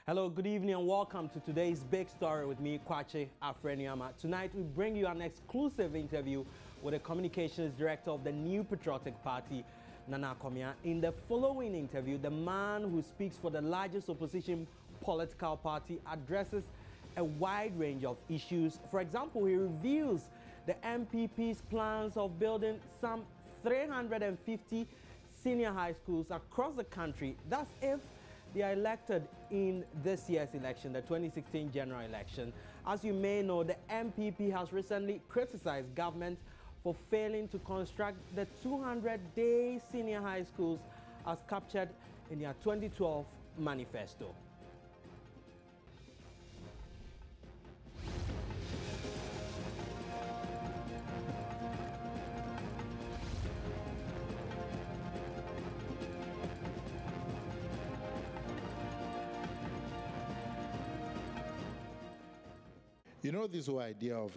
Hello, good evening and welcome to today's big story with me, Kwache Afreniama. Tonight we bring you an exclusive interview with the communications director of the New Patriotic Party, Nana Komia. In the following interview, the man who speaks for the largest opposition political party addresses a wide range of issues. For example, he reveals the MPP's plans of building some 350 senior high schools across the country. That's if they are elected in this year's election, the 2016 general election. As you may know, the MPP has recently criticized government for failing to construct the 200-day senior high schools as captured in their 2012 manifesto. You know, this whole idea of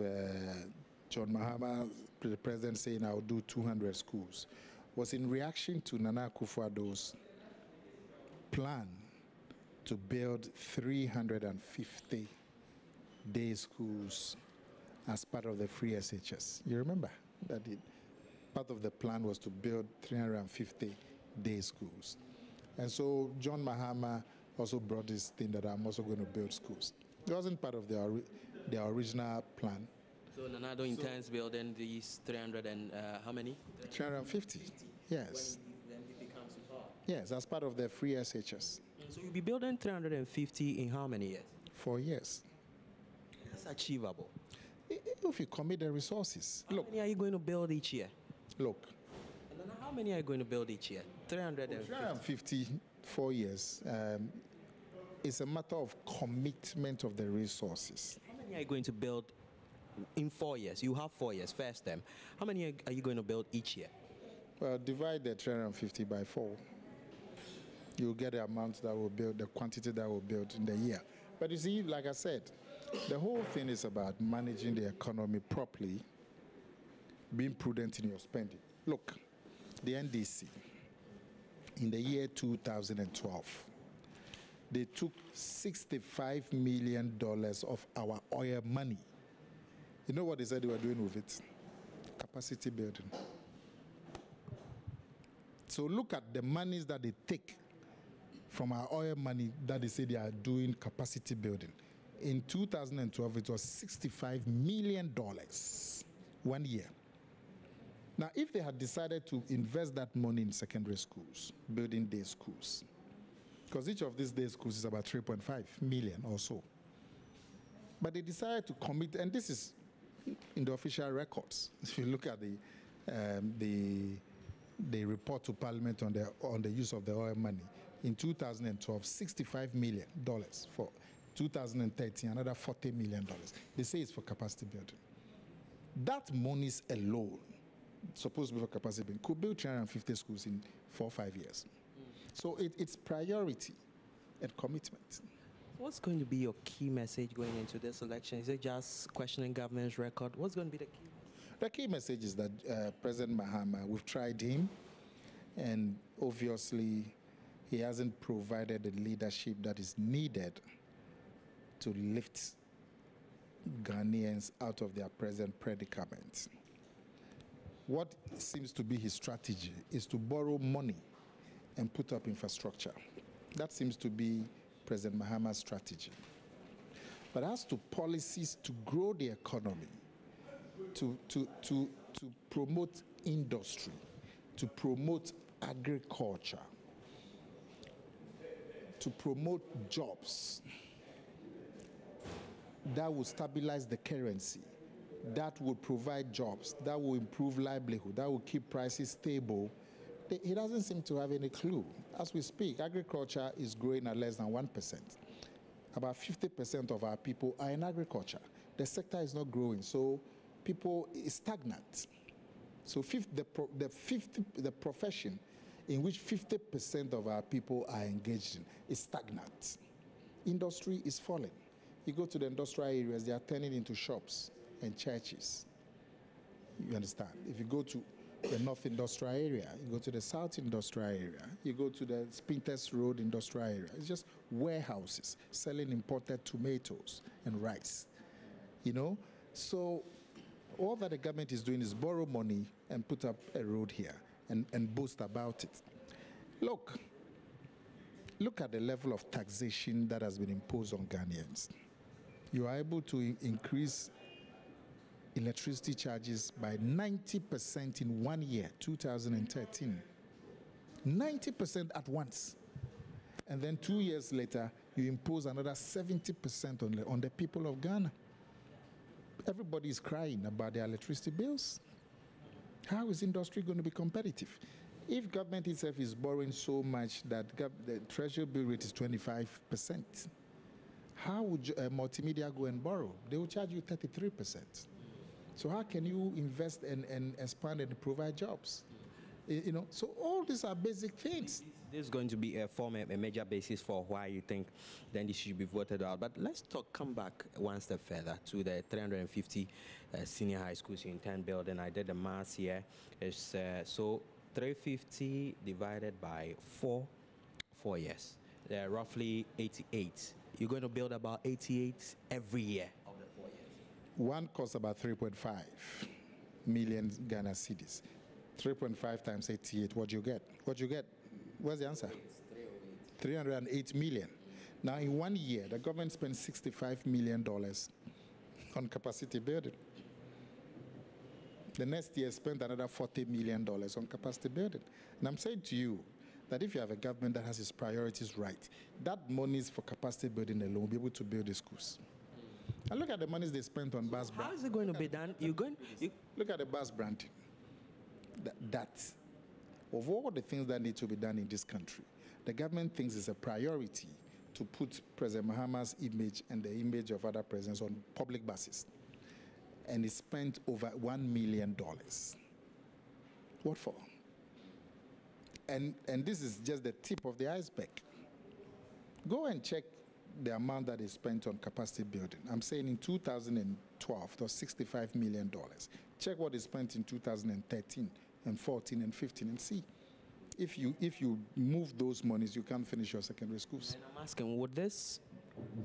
John Mahama, the president, saying I'll do 200 schools was in reaction to Nana Akufo-Addo's plan to build 350 day schools as part of the free SHS. You remember that part of the plan was to build 350 day schools. And so John Mahama also brought this thing that I'm also going to build schools. It wasn't part of their original plan. So Nanado intends building these 300 and how many? 350. Yes. When it becomes power. Yes, as part of the free SHS. So you'll be building 350 in how many years? 4 years. That's achievable. If you commit the resources. How many are you going to build each year? Look. And then how many are you going to build each year? 350, 4 years. It's a matter of commitment of the resources. How many are you going to build in 4 years? You have 4 years, first term. How many are you going to build each year? Well, divide the 350 by 4. You'll get the amount that will build, the quantity that will build in the year. But you see, like I said, the whole thing is about managing the economy properly, being prudent in your spending. Look, the NDC, in the year 2012, they took $65 million of our oil money. You know what they said they were doing with it? Capacity building. So look at the monies that they take from our oil money that they say they are doing capacity building. In 2012, it was $65 million 1 year. Now, if they had decided to invest that money in secondary schools, building day schools, because each of these day schools is about 3.5 million or so. But they decided to commit, and this is in the official records. If you look at the report to Parliament on the use of the oil money, in 2012, $65 million. For 2013, another $40 million. They say it's for capacity building. That monies alone, supposed to be for capacity building, could build 350 schools in 4 or 5 years. So it's priority and commitment. What's going to be your key message going into this election? Is it just questioning government's record? What's going to be the key message? The key message is that President Mahama, we've tried him, and obviously he hasn't provided the leadership that is needed to lift Ghanaians out of their present predicament. What seems to be his strategy is to borrow money and put up infrastructure. That seems to be President Mahama's strategy. But as to policies to grow the economy, to promote industry, to promote agriculture, to promote jobs, that will stabilize the currency, that will provide jobs, that will improve livelihood, that will keep prices stable, he doesn't seem to have any clue. As we speak, agriculture is growing at less than 1%. About 50% of our people are in agriculture. The sector is not growing, so people is stagnant. So the profession in which 50% of our people are engaged in is stagnant. Industry is falling. You go to the industrial areas, they are turning into shops and churches. You understand? If you go to the North Industrial Area, you go to the South Industrial Area, you go to the Spinters Road Industrial Area. It's just warehouses selling imported tomatoes and rice, you know? So all that the government is doing is borrow money and put up a road here and boast about it. Look at the level of taxation that has been imposed on Ghanaians. You are able to increase electricity charges by 90% in 1 year, 2013. 90% at once. And then 2 years later, you impose another 70% on the people of Ghana. Everybody is crying about their electricity bills. How is industry going to be competitive? If government itself is borrowing so much that the treasury bill rate is 25%, how would multimedia go and borrow? They will charge you 33%. So how can you invest and expand and provide jobs? You know, so all these are basic things. This is going to be a major basis for why you think then this should be voted out. But let's come back one step further to the 350 senior high schools you intend building. I did the math here. It's so 350 divided by 4 years. They're roughly 88. You're going to build about 88 every year of the 4 years. One costs about 3.5 million Ghana cedis. 3.5 times 88, what do you get? What do you get? What's the answer? 308 million. Now, in 1 year, the government spends $65 million on capacity building. The next year, spend another $40 million on capacity building. And I'm saying to you that if you have a government that has its priorities right, that money is for capacity building alone will be able to build the schools. And look at the monies they spent on bus branding. How is it going to be done? Look at the bus branding. That of all the things that need to be done in this country, the government thinks it's a priority to put President Mahama's image and the image of other presidents on public buses. And it spent over $1 million. What for? And this is just the tip of the iceberg. Go and check the amount that is spent on capacity building. I'm saying in 2012, it was $65 million. Check what is spent in 2013 and 14 and 15 and see. If you move those monies, you can't finish your secondary schools. And I'm asking, would this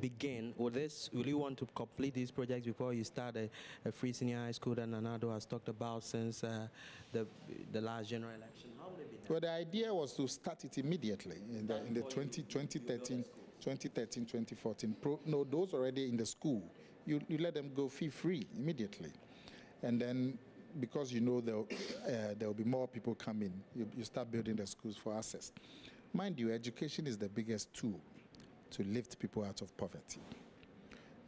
begin, will you want to complete these projects before you start a free senior high school that Nanado has talked about since the last general election? How would it be done? Well, the idea was to start it immediately in the 2013, 2014. No, those already in the school, you let them go fee-free immediately. And then, because you know there will be more people coming, you start building the schools for access. Mind you, education is the biggest tool to lift people out of poverty.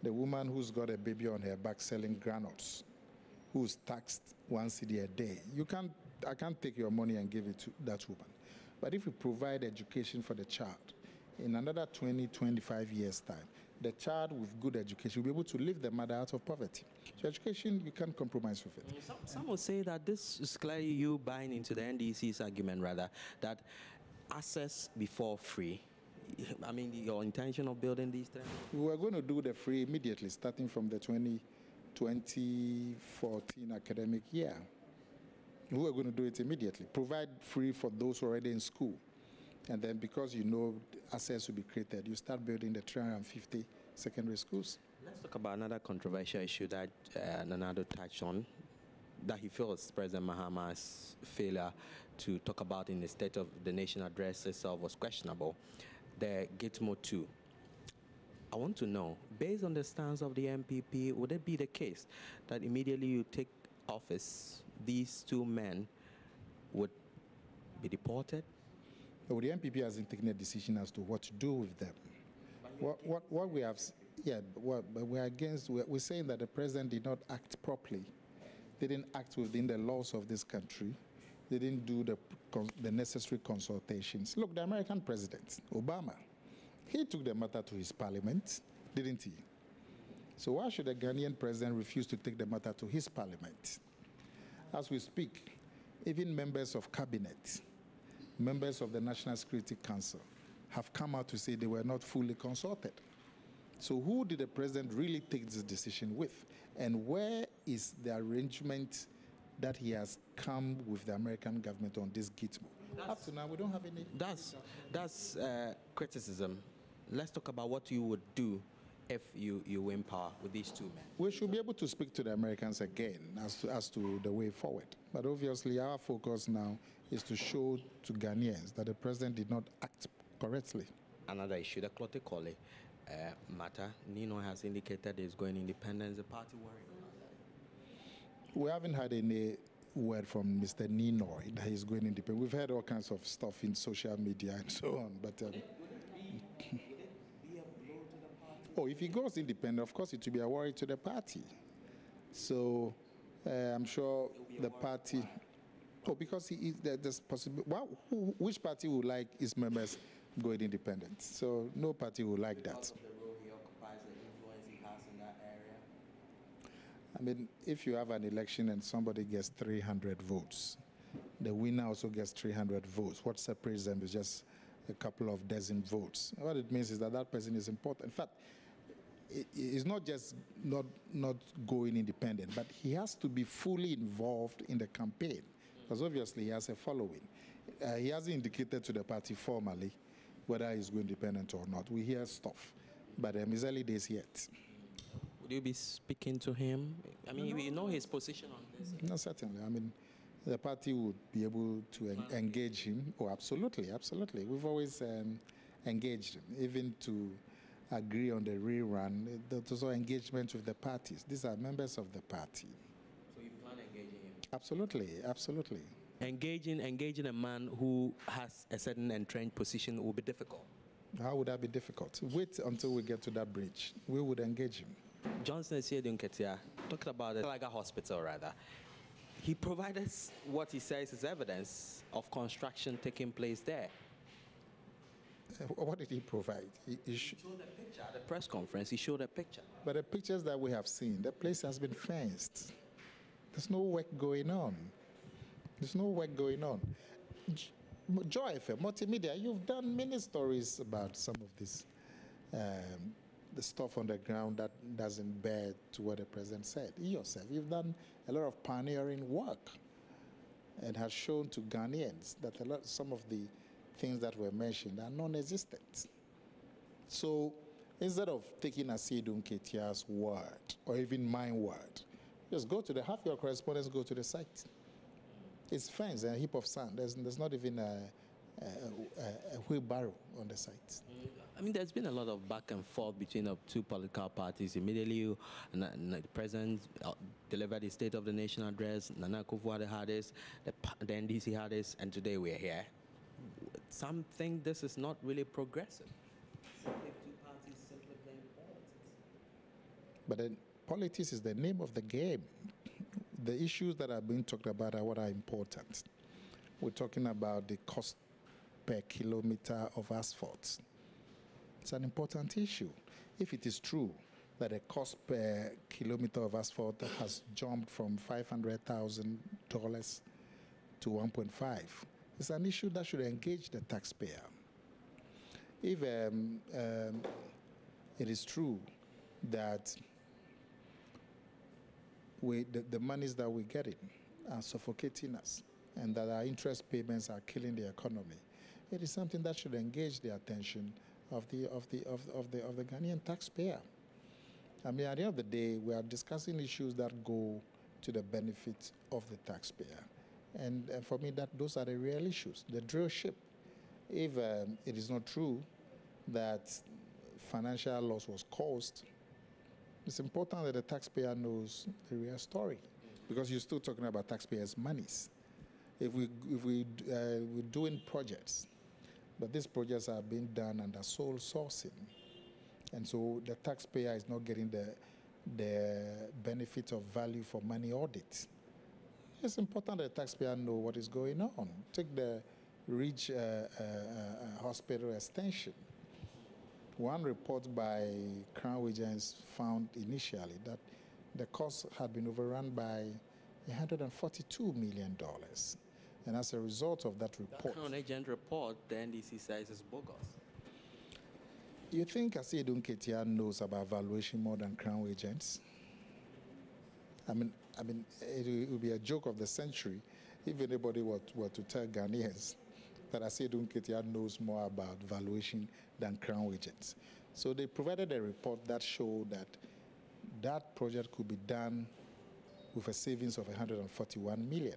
The woman who's got a baby on her back selling granules, who's taxed 1 cedi a day, I can't take your money and give it to that woman. But if we provide education for the child, in another 20, 25 years' time, the child with good education will be able to lift the mother out of poverty. So education, you can't compromise with it. Some will say that this is clearly you buying into the NDC's argument, rather, that access before free. I mean, your intention of building these things? We were going to do the free immediately, starting from the 2014 academic year. We were going to do it immediately. Provide free for those already in school. And then because you know access will be created, you start building the 350 secondary schools. Let's talk about another controversial issue that Nanado touched on, that he feels President Mahama's failure to talk about in the State of the Nation address itself was questionable. The Gitmo 2. I want to know, based on the stance of the MPP, would it be the case that immediately you take office, these two men would be deported? Well, the MPP hasn't taken a decision as to what to do with them. What we have, but we're against. We're saying that the president did not act properly. They didn't act within the laws of this country. They didn't do the necessary consultations. Look, the American president, Obama, he took the matter to his parliament, didn't he? So why should a Ghanaian president refuse to take the matter to his parliament? As we speak, even members of cabinet, members of the National Security Council have come out to say they were not fully consulted. So who did the president really take this decision with? And where is the arrangement that he has come with the American government on this gitmo. Up to now, we don't have any. That's criticism. Let's talk about what you would do if you win power with these two men. We should be able to speak to the Americans again as to the way forward. But obviously, our focus now is to show to Ghanaians that the president did not act correctly. Another issue, the Klotekole matter. Nino has indicated he's going independent. Is the party worried about that? We haven't had any word from Mr. Ninoy that he's going independent. We've heard all kinds of stuff in social media and so on. But would it be a blow to the party? oh, if he goes independent, of course it will be a worry to the party. So I'm sure the party. Oh, because there's possible. Well, which party would like its members going independent? So no party would like that. Because of the role he occupies, the influence he has in that area. I mean, if you have an election and somebody gets 300 votes, the winner also gets 300 votes. What separates them is just a couple of dozen votes. What it means is that that person is important. In fact, it's not just not going independent, but he has to be fully involved in the campaign, because obviously he has a following. He hasn't indicated to the party formally whether he's going independent or not. We hear stuff, but it's early days yet. Would you be speaking to him? I mean, you know his position on this. No, certainly. I mean, the party would be able to engage him. Oh, absolutely, absolutely. We've always engaged him, even to agree on the rerun. There's also engagement with the parties. These are members of the party. So you plan engaging him? Absolutely, absolutely. Engaging a man who has a certain entrenched position will be difficult. How would that be difficult? Wait until we get to that bridge. We would engage him. Johnson Dunketia, talking about the Laga Hospital, rather. He provided what he says is evidence of construction taking place there. What did he provide? He showed a picture at the press conference. He showed a picture. But the pictures that we have seen, the place has been fenced. There's no work going on. There's no work going on. Joy FM, multimedia, you've done many stories about some of this, the stuff on the ground that doesn't bear to what the president said. You yourself, you've done a lot of pioneering work and has shown to Ghanaians that some of the things that were mentioned are non-existent. So instead of taking Osei Nketiah's word or even my word, just have your correspondents go to the site. It's fenced and a heap of sand. There's not even a wheelbarrow on the site. I mean, there's been a lot of back and forth between the two political parties. Immediately, the president delivered his State of the Nation address. Nana Akufo-Addo had this, the NDC had this, and today we're here. Some think this is not really progressive. Simply two parties simply playing politics. But then politics is the name of the game. The issues that are being talked about are what are important. We're talking about the cost per kilometer of asphalt. It's an important issue. If it is true that the cost per kilometer of asphalt has jumped from $500,000 to 1.5, it's an issue that should engage the taxpayer. If it is true that the monies that we're getting are suffocating us and that our interest payments are killing the economy, it is something that should engage the attention of the Ghanaian taxpayer. I mean, at the end of the day, we are discussing issues that go to the benefit of the taxpayer. And for me, those are the real issues. The drill ship, if it is not true that financial loss was caused, it's important that the taxpayer knows the real story, because you're still talking about taxpayers' monies. If we're doing projects, but these projects are being done under sole sourcing, and so the taxpayer is not getting the benefit of value for money audit. It's important that the taxpayer know what is going on. Take the Ridge Hospital extension. One report by Crown Agents found initially that the cost had been overrun by $142 million. And as a result of that report... The Crown Agent report, the NDC says is bogus. You think Osei Nketiah knows about valuation more than Crown Agents? It would be a joke of the century if anybody were to tell Ghanaians that Asedu Nketia knows more about valuation than Crown agents. So they provided a report that showed that that project could be done with a savings of 141 million.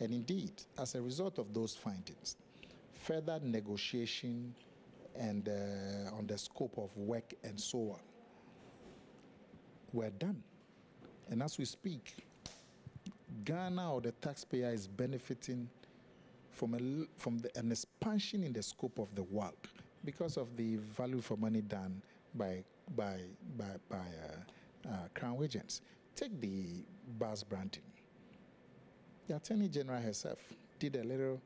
And indeed, as a result of those findings, further negotiation and on the scope of work and so on were done. And as we speak, Ghana or the taxpayer is benefiting from an expansion in the scope of the work because of the value for money done by Crown agents. Take the bus branding. The Attorney General herself did a little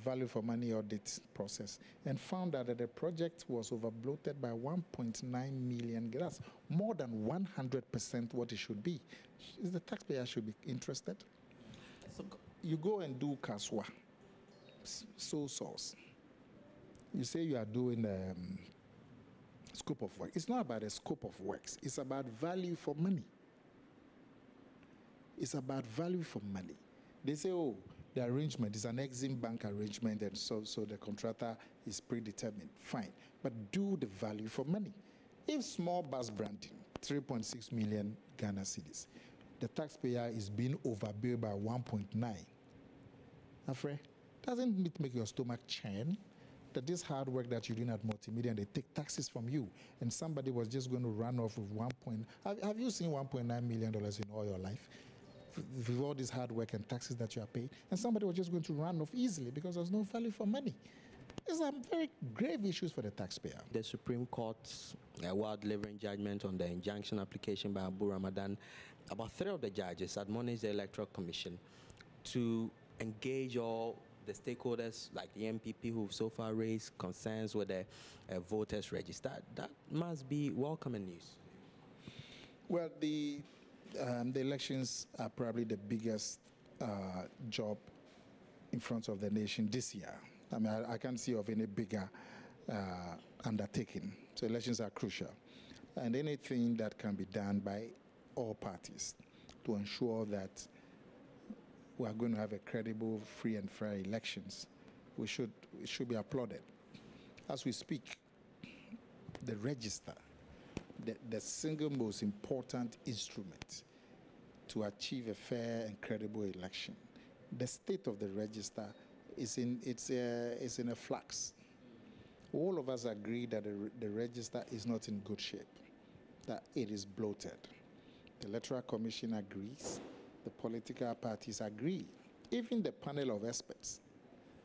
value for money audit process and found out that the project was overbloated by 1.9 million. That's more than 100% what it should be. The taxpayer should be interested. So you go and do Kaswa, sole source. You say you are doing scope of work. It's not about the scope of works. It's about value for money. It's about value for money. They say, oh, the arrangement is an Exim Bank arrangement, and so the contractor is predetermined. Fine. But do the value for money. If small bus branding, 3.6 million Ghana cedis, the taxpayer is being overbilled by 1.9, Afre, doesn't it make your stomach churn that this hard work that you're doing at multimedia, and they take taxes from you, and somebody was just going to run off with have you seen $1.9 million in all your life? With all this hard work and taxes that you are paying, and somebody was just going to run off easily because there's no value for money. These are very grave issues for the taxpayer. The Supreme Court, while delivering judgment on the injunction application by Abu Ramadan, about 3 of the judges admonished the Electoral Commission to engage all the stakeholders, like the MPP, who've so far raised concerns with the voters register. That must be welcome news. Well, the elections are probably the biggest job in front of the nation this year. I mean, I can't see of any bigger undertaking. So elections are crucial. And anything that can be done by all parties to ensure that we are going to have a credible, free and fair elections, it should be applauded. As we speak, the register, the single most important instrument to achieve a fair and credible election. The state of the register is in a flux. All of us agree that the register is not in good shape, that it is bloated. The Electoral Commission agrees, the political parties agree. Even the panel of experts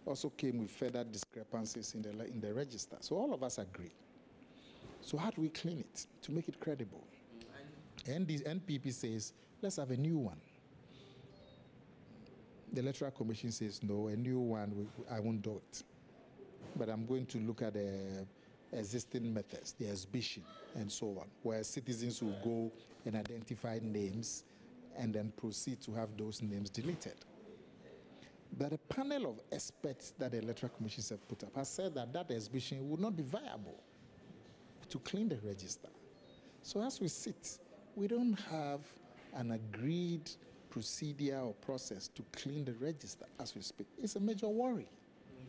also came with further discrepancies in the register. So all of us agree. So how do we clean it to make it credible? And the NPP says, let's have a new one. The Electoral Commission says, no, a new one, I won't do it. But I'm going to look at the existing methods, the exhibition, and so on, where citizens will go and identify names and then proceed to have those names deleted. But a panel of experts that the Electoral Commission have put up has said that that exhibition would not be viable to clean the register. So as we sit, we don't have an agreed procedure or process to clean the register as we speak. It's a major worry.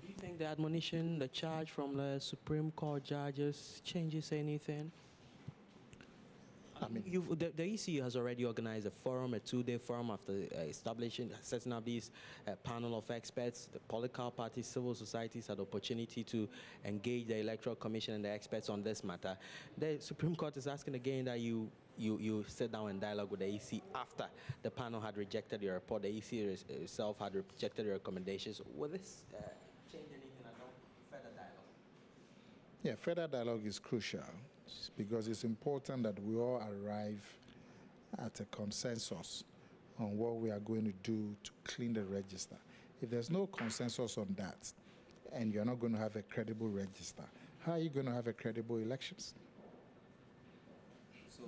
Do you think the admonition, the charge from the Supreme Court judges changes anything? I mean, the ECU has already organized a forum, a 2-day forum after setting up these panel of experts. The political parties, civil societies had the opportunity to engage the Electoral Commission and the experts on this matter. The Supreme Court is asking again that you sit down and dialogue with the EC after the panel had rejected your report. The EC itself had rejected your recommendations. Will this change anything at all? Further dialogue? Yeah, further dialogue is crucial because it's important that we all arrive at a consensus on what we are going to do to clean the register. If there's no consensus on that and you're not going to have a credible register, how are you going to have a credible elections? So,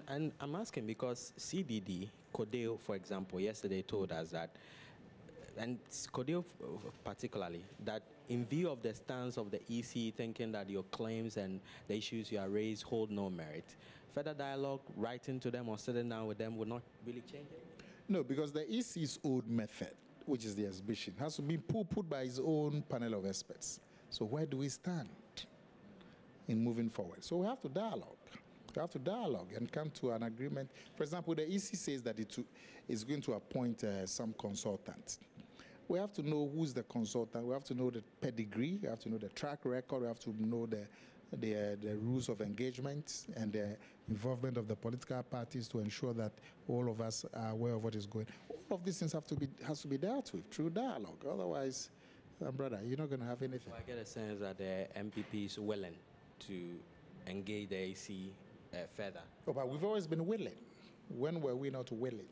and I'm asking because CDD, Codeo, for example, yesterday told us that, and Codeo particularly, that in view of the stance of the EC, thinking that your claims and the issues you are raised hold no merit, further dialogue, writing to them or sitting down with them would not really change it? No, because the EC's old method, which is the exhibition, has to be put by his own panel of experts. So where do we stand in moving forward? So we have to dialogue. We have to dialogue and come to an agreement. For example, the EC says that it is going to appoint some consultant. We have to know who's the consultant. We have to know the pedigree. We have to know the track record. We have to know the rules of engagement and the involvement of the political parties to ensure that all of us are aware of what is going. All of these things has to be dealt with through dialogue. Otherwise, brother, you're not going to have anything. Well, I get a sense that the MPP is willing to engage the AC further. Oh, but we've always been willing. When were we not willing?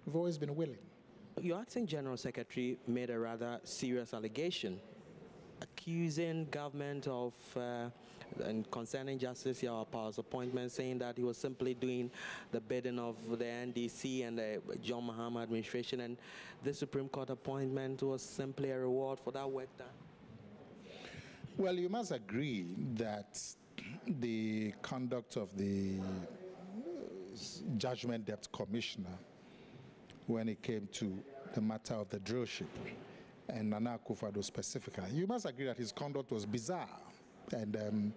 We've always been willing. Your acting general secretary made a rather serious allegation accusing government of and concerning Justice Yawapa's appointment, saying that he was simply doing the bidding of the NDC and the John Mahama administration, and the Supreme Court appointment was simply a reward for that work done. Well, you must agree that the conduct of the Judgment Depth Commissioner, when it came to the matter of the drillship, and Nana Akufo-Addo specifically, you must agree that his conduct was bizarre, and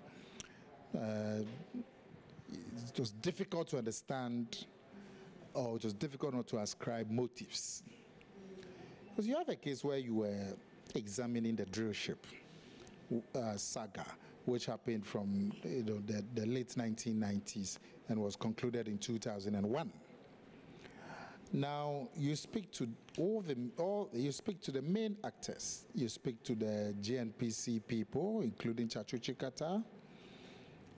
it was difficult to understand, or it was difficult not to ascribe motives. Because you have a case where you were examining the drillship saga, which happened from the late 1990s and was concluded in 2001. Now you speak to you speak to the main actors. You speak to the GNPC people, including Chachu Chikata.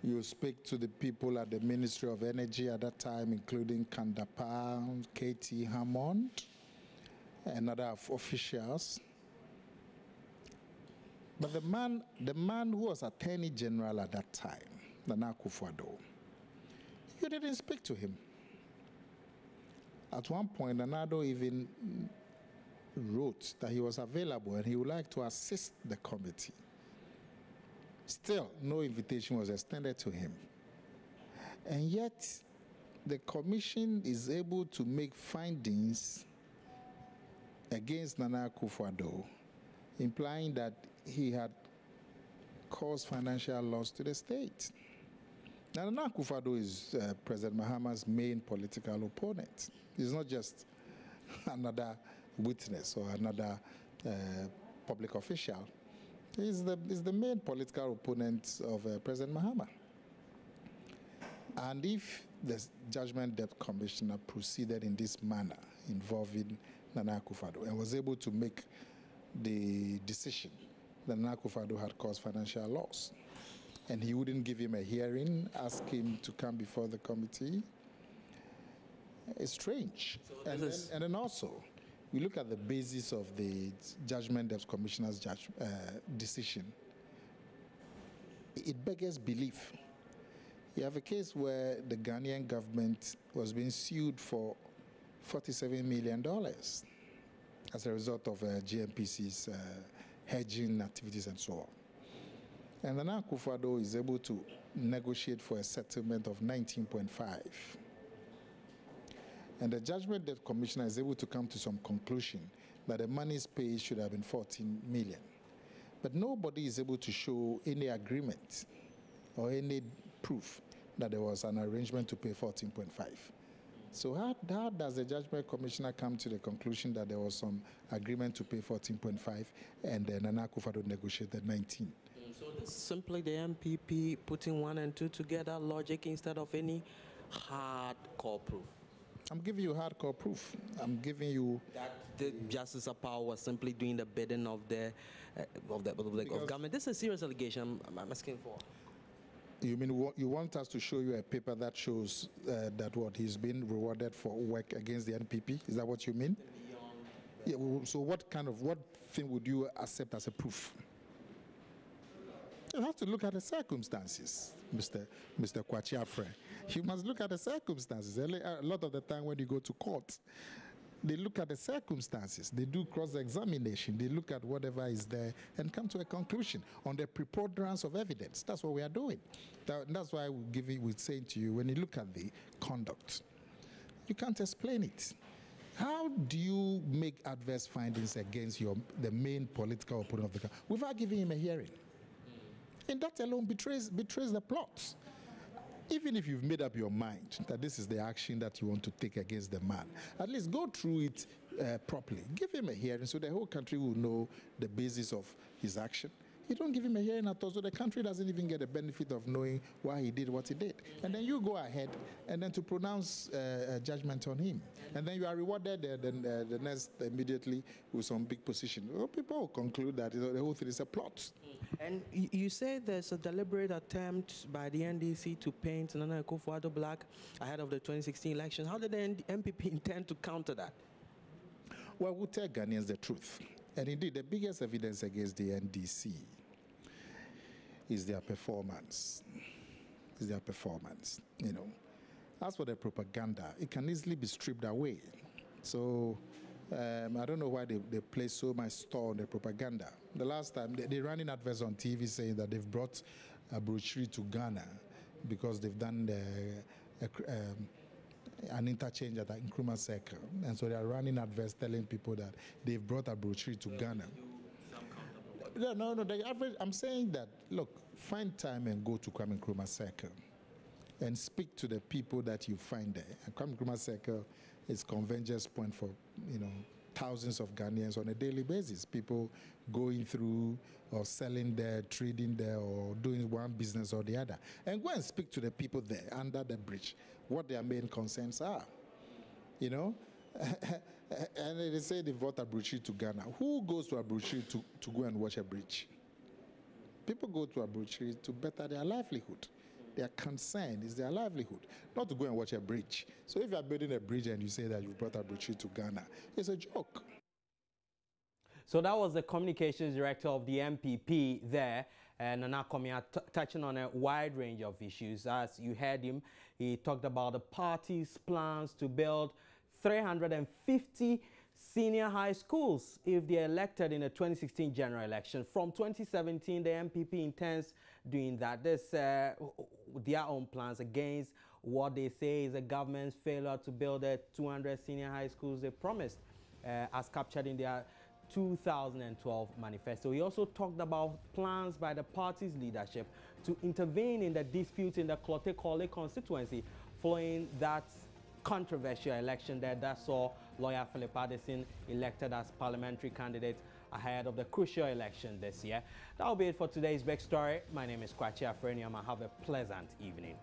You speak to the people at the Ministry of Energy at that time, including Kandapa, KT Hammond, and other officials. But the man who was Attorney General at that time, Nana Akufo-Addo, you didn't speak to him. At one point, Nana even wrote that he was available and he would like to assist the committee. Still, no invitation was extended to him. And yet, the commission is able to make findings against Nana Akufo-Addo, implying that he had caused financial loss to the state. Now, Nana Akufo-Addo is President Mahama's main political opponent. He's not just another witness or another public official. He's the main political opponent of President Mahama. And if the Judgment Depth Commissioner proceeded in this manner involving Nana Akufo-Addo and was able to make the decision that Nana Akufo-Addo had caused financial loss, and he wouldn't give him a hearing, ask him to come before the committee, it's strange. So and then also, we look at the basis of the Judgment Depth Commissioner's decision. It beggars belief. You have a case where the Ghanaian government was being sued for $47 million as a result of GNPC's hedging activities and so on. And Nana Akufo-Addo is able to negotiate for a settlement of 19.5. And the Judgment Depth Commissioner is able to come to some conclusion that the monies paid should have been 14 million. But nobody is able to show any agreement or any proof that there was an arrangement to pay 14.5. So how does the Judgment Commissioner come to the conclusion that there was some agreement to pay 14.5 and then Nana Akufo-Addo negotiated 19? So this is simply the MPP putting 1 and 2 together, logic instead of any hardcore proof. I'm giving you hardcore proof. I'm giving you that the Justice Power was simply doing the bidding of the government. This is a serious allegation I'm asking for. You mean you want us to show you a paper that shows that he's been rewarded for work against the NPP? Is that what you mean? Yeah. So what thing would you accept as a proof? You have to look at the circumstances, Mr. Kwachi Afre. You must look at the circumstances. A lot of the time when you go to court, They look at the circumstances. They do cross-examination. They look at whatever is there and come to a conclusion on the preponderance of evidence. That's what we are doing. That's why we're saying to you, when you look at the conduct, you can't explain it. How do you make adverse findings against the main political opponent of the country without giving him a hearing? And that alone betrays the plot. Even if you've made up your mind that this is the action that you want to take against the man, at least go through it properly. Give him a hearing so the whole country will know the basis of his action. You don't give him a hearing at all, so the country doesn't even get the benefit of knowing why he did what he did. And then you go ahead and then to pronounce a judgment on him. And then you are rewarded the next immediately with some big position. Well, people will conclude that the whole thing is a plot. And you say there's a deliberate attempt by the NDC to paint Nana Akufo-Addo black ahead of the 2016 election. How did the MPP intend to counter that? Well, we'll tell Ghanaians the truth. And indeed, the biggest evidence against the NDC is their performance. You know. As for the propaganda, it can easily be stripped away. So I don't know why they place so much store on the propaganda. The last time, they ran in adverts on TV saying that they've brought a brochure to Ghana because they've done an interchange at the Nkrumah Circle. And so they are running adverts telling people that they've brought a brochure to Ghana. No, the average, I'm saying that, look, find time and go to Kwame Nkrumah Circle and speak to the people that you find there. And Kwame Nkrumah Circle is convergence point for, thousands of Ghanaians on a daily basis. People going through or selling there, trading there, or doing one business or the other. And go and speak to the people there under the bridge, what their main concerns are. And they say they brought a brochure to Ghana. Who goes to a brochure to go and watch a bridge? People go to a brochure to better their livelihood. Their concern is their livelihood, not to go and watch a bridge. So if you are building a bridge and you say that you've brought a brochure to Ghana, it's a joke. So that was the communications director of the MPP there, Nana Komia, touching on a wide range of issues. As you heard him, he talked about the party's plans to build 350 senior high schools if they're elected in the 2016 general election. From 2017, the MPP intends doing that. There's their own plans against what they say is the government's failure to build the 200 senior high schools they promised, as captured in their 2012 manifesto. He also talked about plans by the party's leadership to intervene in the dispute in the Klote-Korle constituency following that controversial election there that saw lawyer Philip Addison elected as parliamentary candidate ahead of the crucial election this year. That will be it for today's big story. My name is Kwache Afreniama. Have a pleasant evening.